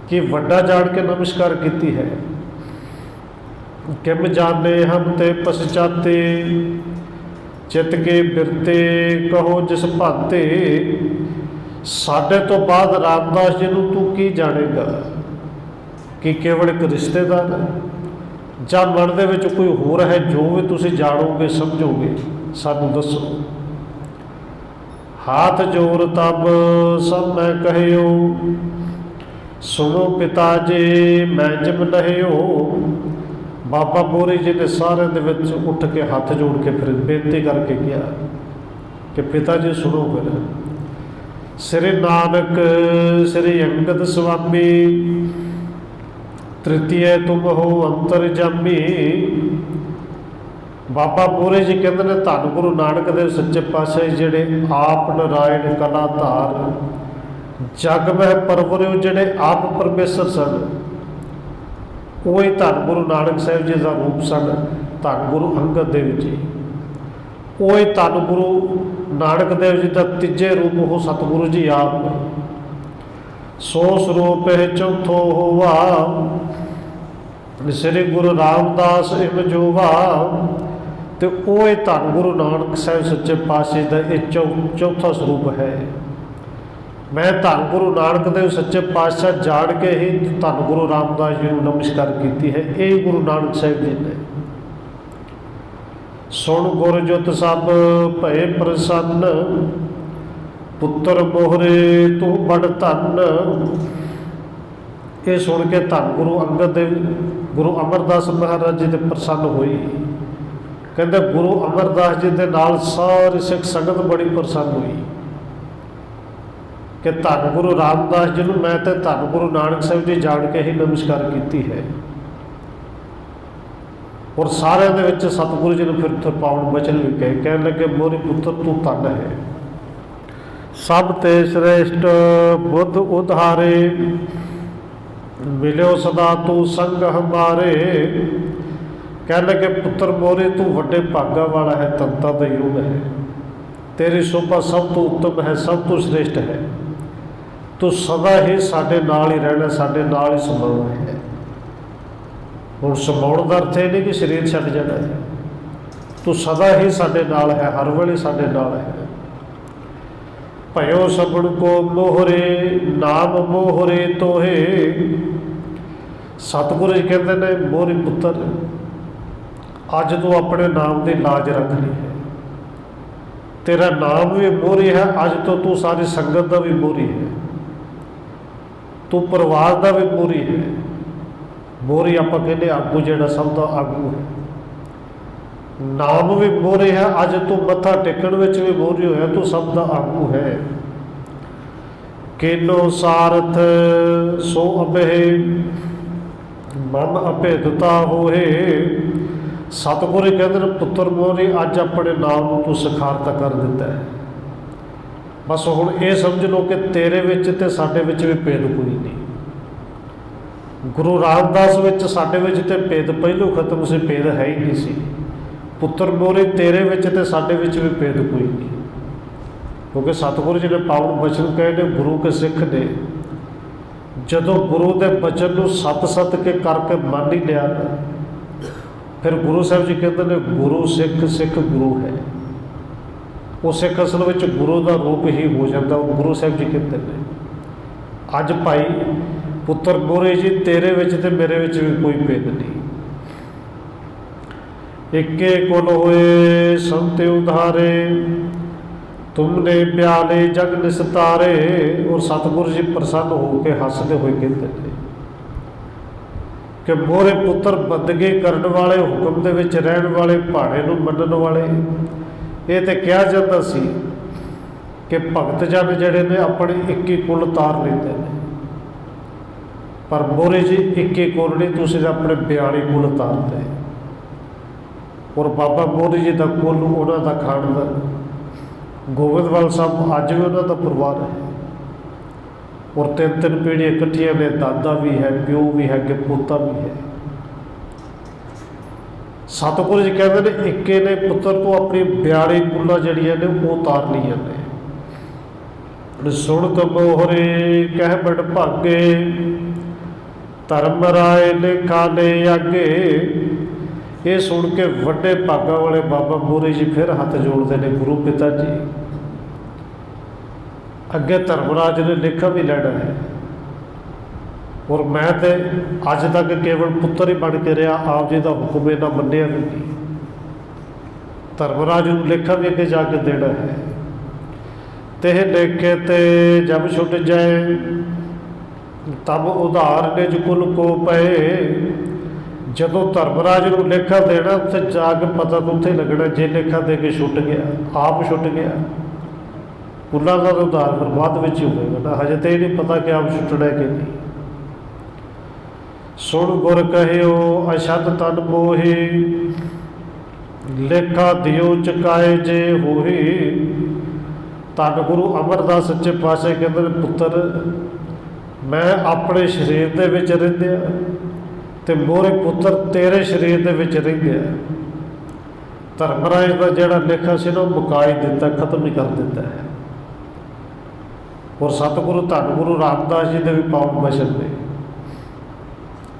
ਕਿ ਵੱਡਾ ਜਾਣ ਕੇ ਨਮਸਕਾਰ ਕੀਤੀ ਹੈ। ਕਿਮ ਜਾਣੇ ਹਮ ਤੇ ਪਛਾਤੇ, ਚਿੱਤ ਕੇ ਬਿਰਤੇ ਕਹੋ ਜਿਸ ਭਾਤੇ। ਸਾਡੇ ਤੋਂ ਬਾਅਦ ਰਾਮਦਾਸ ਜੀ ਨੂੰ ਤੂੰ ਕੀ ਜਾਣੇਗਾ? ਕਿ ਕੇਵਲ ਇੱਕ ਰਿਸ਼ਤੇਦਾਰ ਜਾਂ ਮਨ ਦੇ ਵਿੱਚ ਕੋਈ ਹੋਰ ਹੈ ਜੋ ਵੀ ਤੁਸੀਂ ਜਾਣੋਗੇ ਸਮਝੋਗੇ? ਸਾਨੂੰ ਦੱਸੋ। ਹਾਥ ਜੋਰ ਤਬ ਸਭ ਮੈਂ ਕਹਿਓ, ਸੁਣੋ ਪਿਤਾ ਜੀ ਮੈਂ ਜਿਮ ਲਹਿਓ। ਬਾਬਾ ਮੋਹਰੀ ਜੀ ਨੇ ਸਾਰਿਆਂ ਦੇ ਵਿੱਚ ਉੱਠ ਕੇ ਹੱਥ ਜੋੜ ਕੇ ਫਿਰ ਬੇਨਤੀ ਕਰਕੇ ਕਿਹਾ ਕਿ ਪਿਤਾ ਜੀ ਸੁਣੋ। ਫਿਰ ਸ੍ਰੀ ਨਾਨਕ ਸ੍ਰੀ ਅੰਗਦ ਸੁਆਮੀ, ਤ੍ਰਿਤੀਏ ਤੁਮ ਹੋ ਅੰਤਰਜਾਮੀ। ਬਾਬਾ ਮੋਹਰੀ ਜੀ ਕਹਿੰਦੇ ਨੇ ਧੰਨ ਗੁਰੂ ਨਾਨਕ ਦੇਵ ਸੱਚੇ ਪਾਤਸ਼ਾਹ ਜਿਹੜੇ ਆਪ ਨਾਰਾਇਣ ਕਲਾ ਧਾਰ, ਜਗ ਮਹਿ ਪਰਵਰਿਓ, ਜਿਹੜੇ ਆਪ ਪਰਮੇਸ਼ਰ ਸਨ, ਉਹ ਹੀ ਧੰਨ ਗੁਰੂ ਨਾਨਕ ਸਾਹਿਬ ਜੀ ਦਾ ਰੂਪ ਸਨ। ਧੰਨ ਗੁਰੂ ਅੰਗਦ ਦੇਵ ਜੀ ਉਹ ਹੀ ਧੰਨ ਗੁਰੂ ਨਾਨਕ ਦੇਵ ਜੀ ਦਾ ਤੀਜੇ ਰੂਪ ਉਹ ਸਤਿਗੁਰੂ ਜੀ ਆਪ। ਸੋ ਸਰੂਪ ਇਹ ਚੌਥੋ ਹੋਵਾ, ਸ੍ਰੀ ਗੁਰੂ ਰਾਮਦਾਸ ਇਮ ਜੋਵਾ। ਤੇ ਉਹ ਹੀ ਧੰਨ ਗੁਰੂ ਨਾਨਕ ਸਾਹਿਬ ਸੱਚੇ ਪਾਤਸ਼ਾਹ ਦਾ ਇਹ ਚੌਥਾ ਸਰੂਪ ਹੈ। ਮੈਂ ਧੰਨ ਗੁਰੂ ਨਾਨਕ ਦੇਵ ਸੱਚੇ ਪਾਤਸ਼ਾਹ ਜਾਣ ਕੇ ਹੀ ਧੰਨ ਗੁਰੂ ਰਾਮਦਾਸ ਜੀ ਨੂੰ ਨਮਸਕਾਰ ਕੀਤੀ ਹੈ। ਇਹ ਗੁਰੂ ਨਾਨਕ ਸਾਹਿਬ ਜੀ ਨੇ। ਸੁਣ ਗੁਰ ਜੁਤ ਸਭ ਭਏ ਪ੍ਰਸੰਨ, ਪੁੱਤਰ ਮੋਹਰੇ ਤੂੰ ਬੜ ਧੰਨ। ਇਹ ਸੁਣ ਕੇ ਧੰਨ ਗੁਰੂ ਅੰਗਦ ਦੇਵ ਗੁਰੂ ਅਮਰਦਾਸ ਮਹਾਰਾਜ ਜੀ ਦੇ ਪ੍ਰਸੰਨ ਹੋਈ। ਕਹਿੰਦੇ ਗੁਰੂ ਅਮਰਦਾਸ ਜੀ ਦੇ ਨਾਲ ਸਾਰੀ ਸਿੱਖ ਸੰਗਤ ਬੜੀ ਪ੍ਰਸੰਨ ਹੋਈ ਕਿ ਧੰਨ ਗੁਰੂ ਰਾਮਦਾਸ ਜੀ ਨੂੰ ਮੈਂ ਤੇ ਧੰਨ ਗੁਰੂ ਨਾਨਕ ਸਾਹਿਬ ਜੀ ਜਾਣ ਕੇ ਹੀ ਨਮਸਕਾਰ ਕੀਤੀ ਹੈ। ਔਰ ਸਾਰਿਆਂ ਦੇ ਵਿੱਚ ਸਤਿਗੁਰੂ ਜੀ ਨੇ ਫਿਰ ਪਾਵਨ ਬਚਨ ਵੀ ਕਹੇ। ਕਹਿਣ ਲੱਗੇ ਮੋਹਰੀ ਪੁੱਤਰ ਤੂੰ ਧੰਨ ਹੈ, ਸਭ ਤੇ ਸ੍ਰੇਸ਼ਟ ਬੁੱਧ ਉਧਾਰੇ, ਮਿਲਿਓ ਸਦਾ ਤੂੰ ਸੰਗ ਹਮਾਰੇ। ਕਹਿਣ ਲੱਗੇ ਪੁੱਤਰ ਮੋਹਰੇ ਤੂੰ ਵੱਡੇ ਭਾਗਾ ਵਾਲਾ ਹੈ, ਤੰਤਾ ਦਾ ਯੁੱਗ ਹੈ, ਤੇਰੀ ਸ਼ੋਭਾ ਸਭ ਤੋਂ ਉੱਤਮ ਹੈ, ਸਭ ਤੋਂ ਸ੍ਰੇਸ਼ਟ ਹੈ। ਤੂੰ ਸਦਾ ਹੀ ਸਾਡੇ ਨਾਲ ਹੀ ਰਹਿਣਾ, ਸਾਡੇ ਨਾਲ ਹੀ ਸਮਾਉਣਾ ਹੈ। ਹੁਣ ਸਮਾਉਣ ਦਾ ਅਰਥ ਇਹ ਨਹੀਂ ਕਿ ਸਰੀਰ ਛੱਡ ਜਾਣਾ ਹੈ, ਤੂੰ ਸਦਾ ਹੀ ਸਾਡੇ ਨਾਲ ਹੈ, ਹਰ ਵੇਲੇ ਸਾਡੇ ਨਾਲ ਹੈ। ਭਇਓ ਸਭਨ ਕੋ ਮੋਹਰੇ, ਨਾਮ ਮੋਹਰੇ ਤੋਹੇ। ਸਤਿਗੁਰੂ ਜੀ ਕਹਿੰਦੇ ਨੇ ਮੋਹਰੀ ਪੁੱਤਰ ਅੱਜ ਤੂੰ ਆਪਣੇ ਨਾਮ ਦੀ ਲਾਜ ਰੱਖਣੀ ਹੈ। ਤੇਰਾ ਨਾਮ ਵੀ ਮੋਹਰੀ ਹੈ, ਅੱਜ ਤੋਂ ਤੂੰ ਸਾਰੀ ਸੰਗਤ ਦਾ ਵੀ ਮੋਹਰੀ ਹੈ, ਤੂੰ ਪਰਿਵਾਰ ਦਾ ਵੀ ਮੋਹਰੀ ਹੈ। ਮੋਹਰੀ ਆਪਾਂ ਕਹਿੰਦੇ ਆਗੂ, ਜਿਹੜਾ ਸਭ ਦਾ ਆਗੂ ਹੈ। ਨਾਮ ਵੀ ਮੋਹਰੇ ਹੈ, ਅੱਜ ਤੂੰ ਮੱਥਾ ਟੇਕਣ ਵਿੱਚ ਵੀ ਮੋਹਰੀ ਹੋਇਆ, ਤੂੰ ਸਭ ਦਾ ਆਗੂ ਹੈ। ਕੀਨੋ ਸਾਰਥ ਸੋ ਅਬਹਿ, ਮਨ ਅਭੇਦਤਾ ਹੋਏ। ਸਤਿਗੁਰੂ ਕਹਿੰਦੇ ਨੇ ਪੁੱਤਰ ਮੋਹਰੀ ਅੱਜ ਆਪਣੇ ਨਾਮ ਨੂੰ ਤੂੰ ਸਖਾਰਤਾ ਕਰ ਦਿੱਤਾ ਹੈ। बस हुण ये समझ लो कि तेरे विच ते साडे विच भी भेद कोई नहीं। गुरु रामदास विच साडे विच ते भेद पहलों खत्म से, भेद है ही नहीं सी। पुत्र मोरे तेरे विच ते साडे विच भी भेद कोई नहीं, क्योंकि सतगुरु जी ने पावन बचन कहे ने, गुरु के सिख ने जदों गुरु के बचन को सत सत के करके मान ही लिया ना, फिर गुरु साहब जी कहते हैं गुरु सिख, सिख गुरु है। वो सिख असल में गुरु का रूप ही हो जाता। गुरु साहब जी कहते हैं अज भाई पुत्र मोरे जी तेरे विच ते मेरे विच भी कोई भेद नहीं। इक्के कुल होए संत उधारे, तुमने ब्याले जग निस्तारे। और सतगुरु जी प्रसन्न होकर हसते हुए कहते हैं कि मोरे पुत्र बंदगी करने वाले, हुक्म दे विच रहन वाले, भाड़े नूं मनण वाले। ये तो कहा जाता सी कि भगत जन जिहड़े ने अपने एक ही कुल तार लेते हैं, पर मोरे जी एक ही कुल नहीं, तुसीं अपने 42 कुल तारते। और बाबा मोरे जी का कुल, उन्हों का खानदान गोविंदवाल साहब अज भी उन्हों का परिवार है। और 3-3 पीढ़ियाँ इकट्ठियाँ ने, दादा भी है, प्यो भी है, कि पोता भी है। सतगुरु जी कहते हैं इक्के ने पुत्र तो अपनी 42 कुल्लां जड़ियाँ ने वो तार लिया ने। सुन मोहरे कह बड़ भागे, धर्म राय लेखा ले आगे। ये सुन के वड्डे भागा वाले बाबा मोरे जी फिर हाथ जोड़ते हैं, गुरु पिता जी अगे धर्मराज ने लेखा भी लेना है। और मैं तो अज तक केवल पुत्र ही बन के रहा, आप जी का हुक्म इन्ना मन्निया भी नहीं। धर्मराज को लेखा भी अगे जाके देना है। ते लेखे ते जब छुट जाए, तब उधार निज कुल को पए। जदों धर्मराज को लेखा देना, उत्थे जाके पता तो उत्थे लगना, जे लेखा दे के छुट गया, आप छुट गया, कुल्लां का तो उधार फिर बाद में ही होगा ना। हजे तो ये नहीं पता कि आप छुटना कि नहीं। सुन गुर कहियो अशद तन मोहे, लेखा दियो चुकाए जे होही। धन गुरु अमरदास सच्चे पातशाह कहते हैं पुत्र मैं अपने शरीर के विच रहिंदे ते मोरे पुत्र तेरे शरीर के विच रहिंदे। धर्मराज का जिहड़ा लेखा से ना मुका ही दिता, खत्म ही कर दिता है। और सतगुरु धन गुरु रामदास जी के भी पावन वचन ने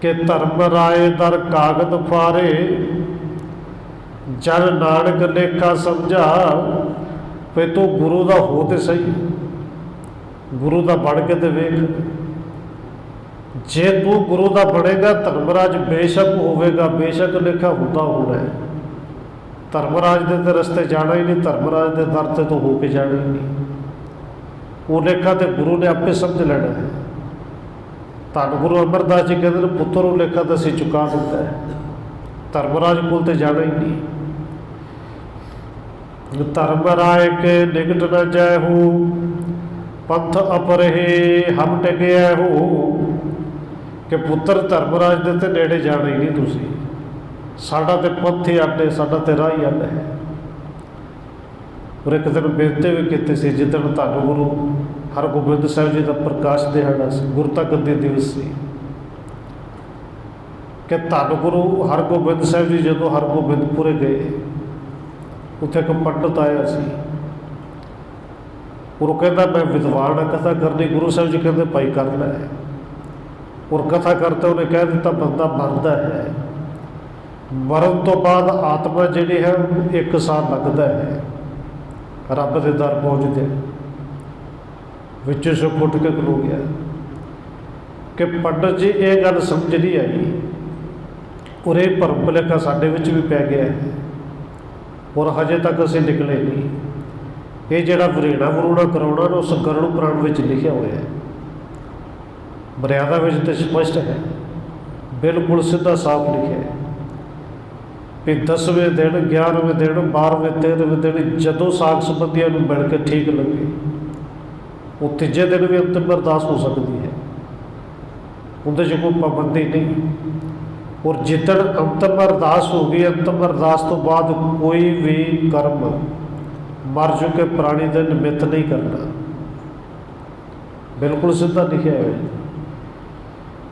कि धर्म राय दर कागद फारे, जन नानक लेखा समझा। पे तू गुरु का हो तो सही, गुरु का बन के तो वेख। जे तू गुरु का बनेगा, धर्मराज बेशक होगा, बेशक लेखा होता होना है। धर्मराज के तो रस्ते जाना ही नहीं, धर्मराज के दर से तो होके जाना ही नहीं। वो लेखा तो गुरु ने आपे समझ लेना है। धन गुरु अमरदास जी कहते हैं पुत्र वो लेखा तो असीं चुका दिता है, धर्मराज को तो जाना ही नहीं। धर्म राय के निकट न जाए हो, पंथ अपरहे हम टिकया हो। कि पुत्र धर्मराज दे ते नेड़े जाना ही नहीं तुसी, साडा ते पंथ ही अड्ड है, साडा ते राह ही अड्ड है। और एक दिन बेनती भी की सी, जिदन धन गुरु हरगोबिंद साहब जी का प्रकाश दिहाड़ा से, गुरता गद्दी दिवस से, कि धन गुरु हरगोबिंद साहब जी जो हरगोबिंदपुरे गए, उत्थे एक पंडित आया सी। और वो कहता मैं विद्वान है, कथा करनी। गुरु साहब जी कहते भाई करना है। और कथा करते उन्हें कह दिता बंदा मरदा है, मरण तो बाद आत्मा जी है 1 साल लगता है रब के दर पहुँचते। विचों से फुट के खलो गया कि पंडित जी ये गल समझ नहीं आई, और ये भरम भुलेखा साडे विच भी पै गया है, और हजे तक असीं निकले नहीं। ये जिहड़ा वरेणा वरूणा कराउणा ना, उस गरुड़ पुराण विच लिखिया होया है, मर्यादा विच तो स्पष्ट है, बिल्कुल सीधा साफ लिखिया है भी 10वें दिन 11वें दिन 12वें 13वें दिन जदों साग संबंधियों मिल के ठीक लगे, वो तीजे दिन भी अंतिम अरदास हो सकती है, उनके च कोई पाबंदी नहीं। और जिदन अंतिम अरदास हो गई, अंतिम अरदास तो बाद कोई भी कर्म मर चुके प्राणी का निमित्त नहीं करना, बिल्कुल सीधा लिखा है।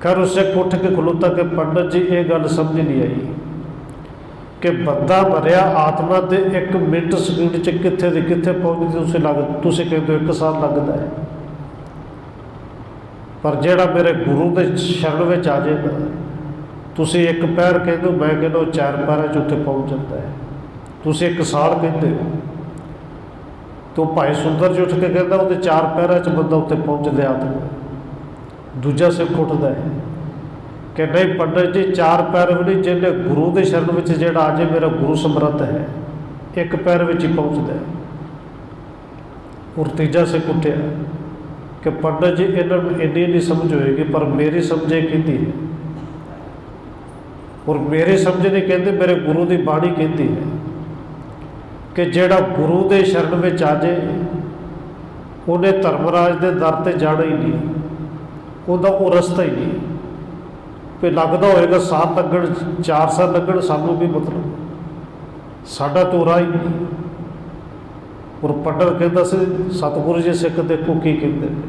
खैर उससे उठ के खलोता कि पंडित जी ये गल समझ नहीं आई कि बंदा मरिया आत्मा के एक मिनट सकेंड च कित्थे दी कित्थे पहुँचती, तुसीं कहते हो 1 साल लगता है, पर जेड़ा मेरे गुरु के शरण में आ जाए ना, तुसीं 1 पैर कहते हो, मैं कहना 4 पैरों च उत्थे पहुँच जाता है। तुसीं 1 साल कहते हो, तो भाई सुंदर जी उठ के कहता वो 4 पैरों च बंदा उत्ते पहुँचता आत्मा। दूजा सिख उठता है कि नहीं पंडित जी 4 पैर भी नहीं, जिन्हें गुरु के शरण में जेड़ा आ जाए, मेरा गुरु समर्थ है, 1 पैर में ही पहुँचता है। और तीजा सिख उठिया कि पंडित जी इन्होंने इन्नी नहीं समझ होएगी, पर मेरी समझे कहती है, और मेरी समझ नहीं कहती, मेरे गुरु की बाणी कहती है कि जेड़ा गुरु के शरण में आ जाए उन्हें धर्मराज के दर ते जाना ही नहीं, उनका वो रस्ता ही नहीं। भी लगता होएगा साल लगन 4 साल लगन, सानू भी मतलब साडा तो राह ही नहीं। और पंडित कहता से सतगुरु जी सिख देखो की कहते हैं,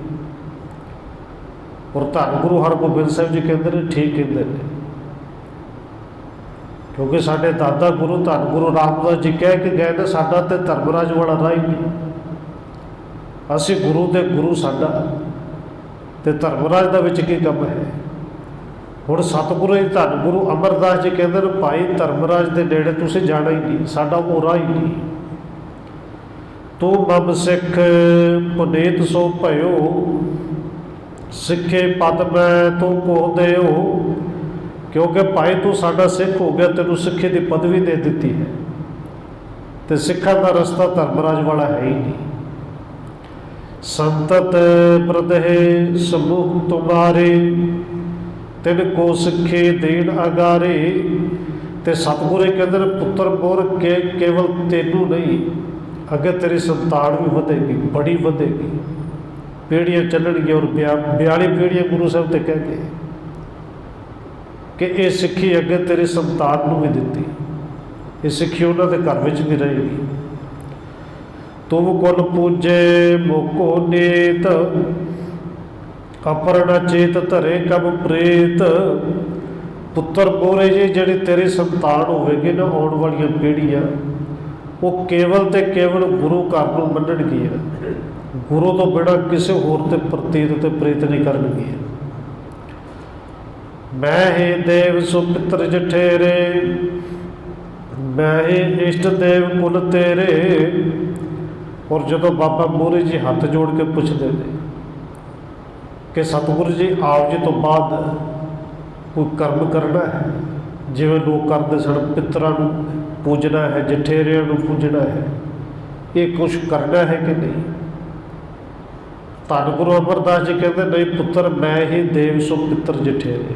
और धन गुरु हरगोबिंद साहिब जी कहते हैं ठीक कहते हैं, क्योंकि साढ़े दादा गुरु धन गुरु रामदास जी कह के गए ने साडा ते धर्मराज वाला राह ही नहीं, असी गुरु दे गुरु साडा ते धर्मराज दा विच की कम है। हुण सतगुरु जी धन गुरु अमरदास जी कहते हैं भाई धर्मराज के नेड़े तुसीं जाना ही नहीं, साडा वो राह ही नहीं। तू मम सिख पुनीत सो भयो, सिखे पद मैं तो को देओ, क्योंकि भाई तू साडा सिख हो गया, तेनू सिखे की पदवी दे दी है, तो सिखा का रस्ता धर्मराज वाला है ही नहीं। संतत प्रदहे समूह तुम्हारे, तिनको सिखे देन अगारे। तो सतगुरु कहते हैं पुत्र मोर के केवल तेनू नहीं, अगे तेरी संतान भी वधेगी, बड़ी वधेगी, पीढ़ियाँ चलणगियां, और 42 पीढ़ियाँ गुरु साहब ते कह गए कि ये सिक्खी अगे तेरी संतान को भी दी, ये सिक्खी उन्होंने घर में भी रहेगी। तुम कुल पूजे मोको नीत, अपरना चेत धरे कब प्रेत। पुत्र मोरे जी जी तेरी संतान होगी ना, आने वाली पीढ़ियाँ वो केवल तो केवल गुरु घर को मनणगियां, गुरु तो बिना किसी होर ते प्रतीत ते प्रीत नहीं करनगियां। मैं ही देव सुपित्र जठेरे, मैं ही इष्ट देव कुल तेरे। और जो बाबा मोरे जी हाथ जोड़ के पूछते हैं कि सतगुरु जी आप जी तो बाद कोई कर्म करना है, जिवें लोग करते सन, पितरां नूं पूजना है, जठेरियां नूं पूजना है, ये कुछ करना है कि नहीं। धन गुरु अमरदास जी कहते नहीं पुत्र मैं ही देव सो पितर जठेरे,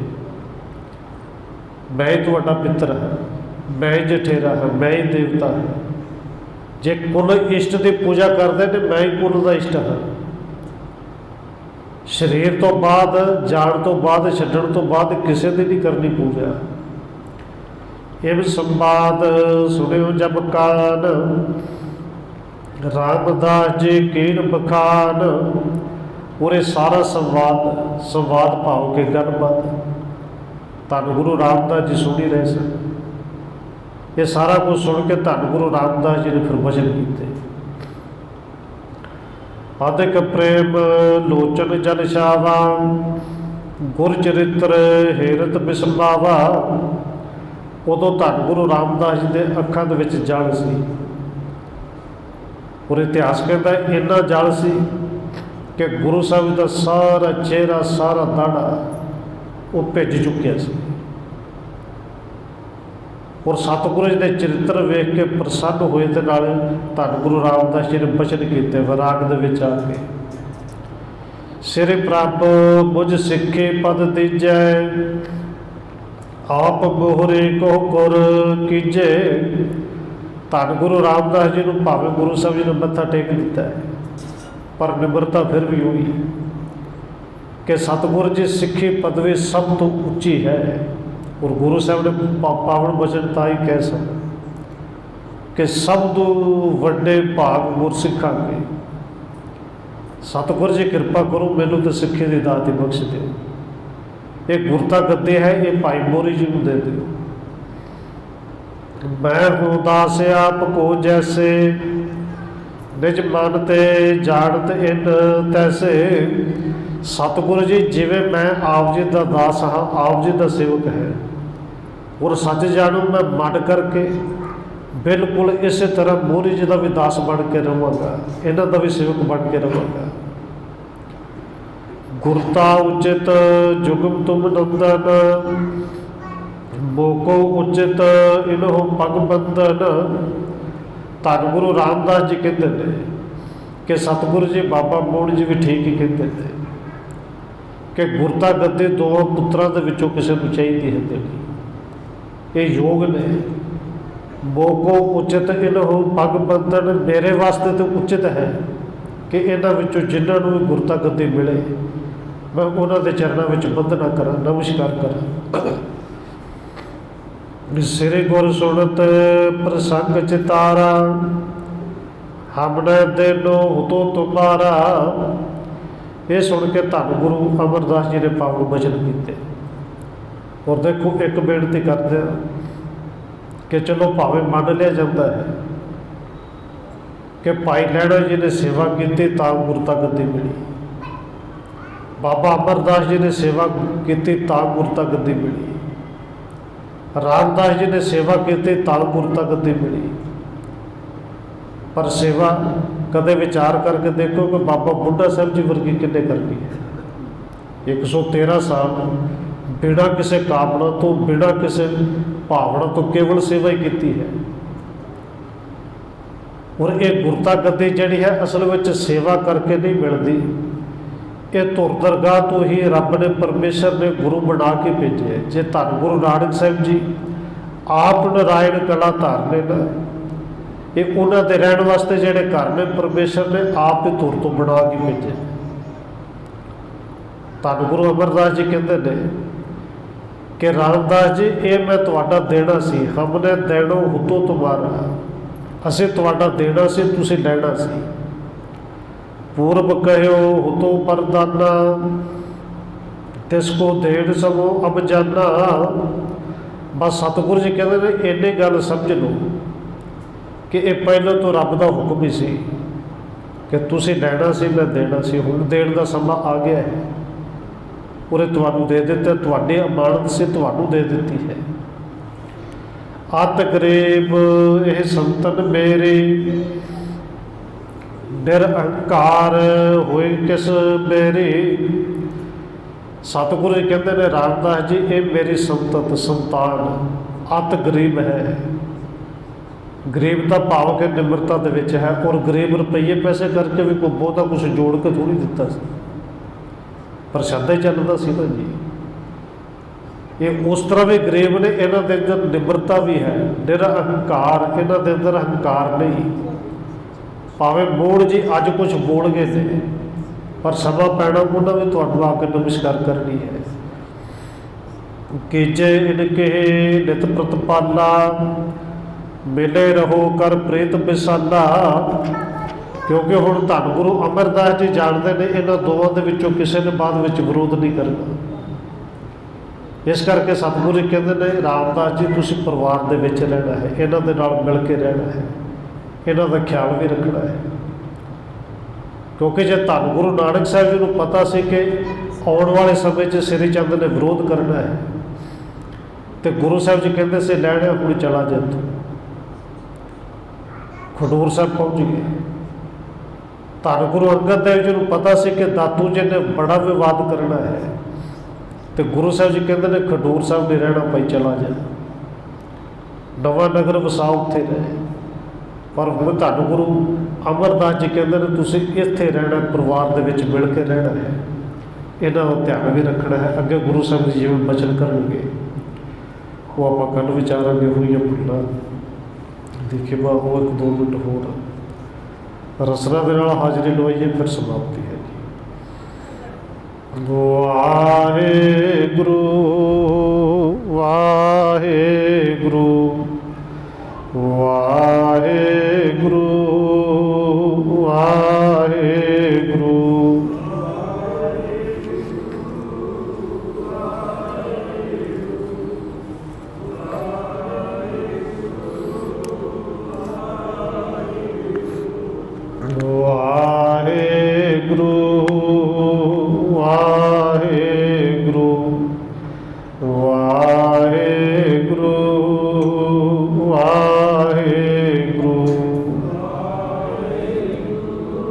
मैं ही तुहाडा पितर है, मैं ही जठेरा है, मैं ही देवता है। जे कुल इष्ट की पूजा करते तो मैं ही कुल का इष्ट हाँ। शरीर तो बाद जान तो बाद छड्डण तो बाद किसी की नहीं करनी पूजा। इव संवाद सुनियो जब कान, रामदास जी कीन बखान। और ये सारा संवाद भाव के गलबात धन गुरु रामदास जी सुनी रहे सन। ये सारा कुछ सुन के धन गुरु रामदास जी ने फिर वचन किए। अधिक प्रेम लोचन जन छावा, गुर चरित्र हेरत बिसंभावा। उदों धन गुरु रामदास जी के अखां दे विच जल सी, और इतिहास कहता इन्ना जल सी कि गुरु साहब का सारा चेहरा सारा दाड़ा वो भिज चुकिया सी। और सतगुरु जी के चरित्र वेख के प्रसन्न होए ते नाल धन गुरु रामदास जी ने बचन किए विराग दे विच आके, सिर प्रभ बुझ सिखे पद दीजै, आप मोहरे को कुर कीजे। धन गुरु रामदास जी को भावें गुरु साहब जी ने मत्था टेक दिता है, पर निम्रता फिर भी हुई कि सतगुरु जी सिक्खी पदवी सब तो उच्ची है। और गुरु साहब ने पावन वचन ताई कह सकते कि सब तो वड्डे भाग गुरसिखां के। सतगुर जी कृपा करो मैनू तो सिक्खे की दात ही बख्श दो। ये गुरता गद्दे है, ये भाई मोरी जी को दे दो। मैं हूँ दास आप को जैसे, निज मन ते जानत इन तैसे। सतगुरु जी जिवें मैं आप जी का दास हाँ, आप जी का सेवक है, और सच जानू मैं मन करके बिल्कुल इस तरह मोरी जी का भी दास बन के रहांगा, इन्हों का भी सेवक बन के रहांगा। गुरता उचित जुगम तुम नंदन, मोको उचित इन्हों पग बंधन। धन गुरु रामदास जी कहते हैं कि सतगुरु जी बाबा मोड़ जी भी ठीक ही कहते हैं कि गुरता गद्दी दोवां पुत्रां दे विचों किसी को चाहिए है देनी। ये योग ने। मोको उचित इन्हों पग बंधन, मेरे वास्ते तो उचित है कि इन्हां विचों जिन्हां भी गुरता गद्दी मिले मैं उन्होंने चरणों में बंधना करा, नमस्कार करा। सिरे गुर सुनत प्रसंग चितारा, हमने देनो तो तुम्हारा। ये सुन के धन गुरु अमरदास जी ने पावन वचन किए। और देखो एक बेनती करते हैं कि चलो भावें मान लिया जाता है कि भाई लैणा जी ने सेवा की तां गुरता गद्दी मिली, बाबा अमरदास जी ने सेवा की तां गुरता गद्दी मिली, रामदास जी ने सेवा की तां गुरता गद्दी मिली। पर सेवा कदे विचार करके देखो कि बाबा बुढ़ा साहब जी वर्गी किन्ने करनी है। 113 साल बिना किसी कामना तो, बिना किसी भावना तो केवल सेवा ही की है। और ये गुरता गद्दी जी है असल में सेवा करके नहीं मिलती, ये धुर दरगाह तो ही रब ने परमेश्वर ने गुरु बना के भेजे। जे धन गुरु नानक साहब जी आप नारायण कला धारने ना, ये उन्होंने रहने वास्ते जोड़े घर ने परमेश्वर ने आप ही धुर तो बना के भेजे। धन गुरु अमरदास जी कहते हैं कि रामदास जी ये मैं तुहाडा देना सी, हमने देनो हुतो तुम्हारा, असीं तुहाडा देना सी तुसीं लैना सी। पूर्व कहो हुतो परदाना, तिसको देन समो अब जाना। बस सतगुरु जी कहते हैं इन्नी गल समझ लो कि ये पहले तो रब का हुक्म ही सी कि तुसीं लैना सी मैं देना सी, हुण देण दा समां आ गया है, उरे तुहानूं दे दिता, तुहाडी अमानत से तुहानूं दे दिती है। अत गरीब यह संतन मेरे, निरअहकार होए किस मेरी। सतगुरु जी कहते हैं रामदास जी ये मेरी संतत संतान अत गरीब है। गरीब का भाव के निम्रता दे विच है, और गरीब रुपये पैसे करके भी कोई बहुता कुछ जोड़ के थोड़ी दिता सी, प्रशादा ही चलता सी ना जी। ये उस तरह भी गरीब ने, इन्हों के अंदर निम्रता भी है, निरअहकार, इन्हों के अंदर अहंकार नहीं। भावें मोड़ जी अज कुछ बोल गए थे, पर समा पैना उन्होंने भी तुहानूं आके नमस्कार करनी है। कीजे इनके नित प्रतिपाला, मिले रहो कर प्रीत बिसाला। क्योंकि हुण धन गुरु अमरदास जी जानते हैं इन्होंने दोवां दे विचों किसी ने बाद विच विरोध नहीं करना। इस करके सतगुरु जी कहते हैं रामदास जी तुसीं परिवार दे विच रहना है, इन्हां दे नाल मिल के रहना है, इन्हां दा ख्याल भी रखना है। क्योंकि जो धन गुरु नानक साहब जी को पता सी कि आने वाले समय च श्री चंद ने विरोध करना है, तो गुरु साहब जी कहते से लैणे हुण चला जा, तू खडूर साहब पहुँच गए। धन गुरु अंगद देव जी को पता सी कि दातू जी ने बड़ा विवाद करना है, तो गुरु साहब जी कहते हैं खडूर साहब नहीं रहना भाई चला जा, नवा नगर वसा उत्थे रहे। पर हुण धन गुरु अमरदास जी कहते हैं तुसीं इत्थे रहना, परिवार दे विच मिल के रहना है, इन्हां दा ध्यान भी रखना है। अगे गुरु साहब जी जिवें बचन करनगे वो आपां कल विचारांगे। होईआं भुल्लां देखिए बा वो 1-2 मिनट होर रसना दे नाल हाज़री लवाइए, फिर समाप्ति है जी। वाहिगुरू वाहिगुरू वाहिगुरू।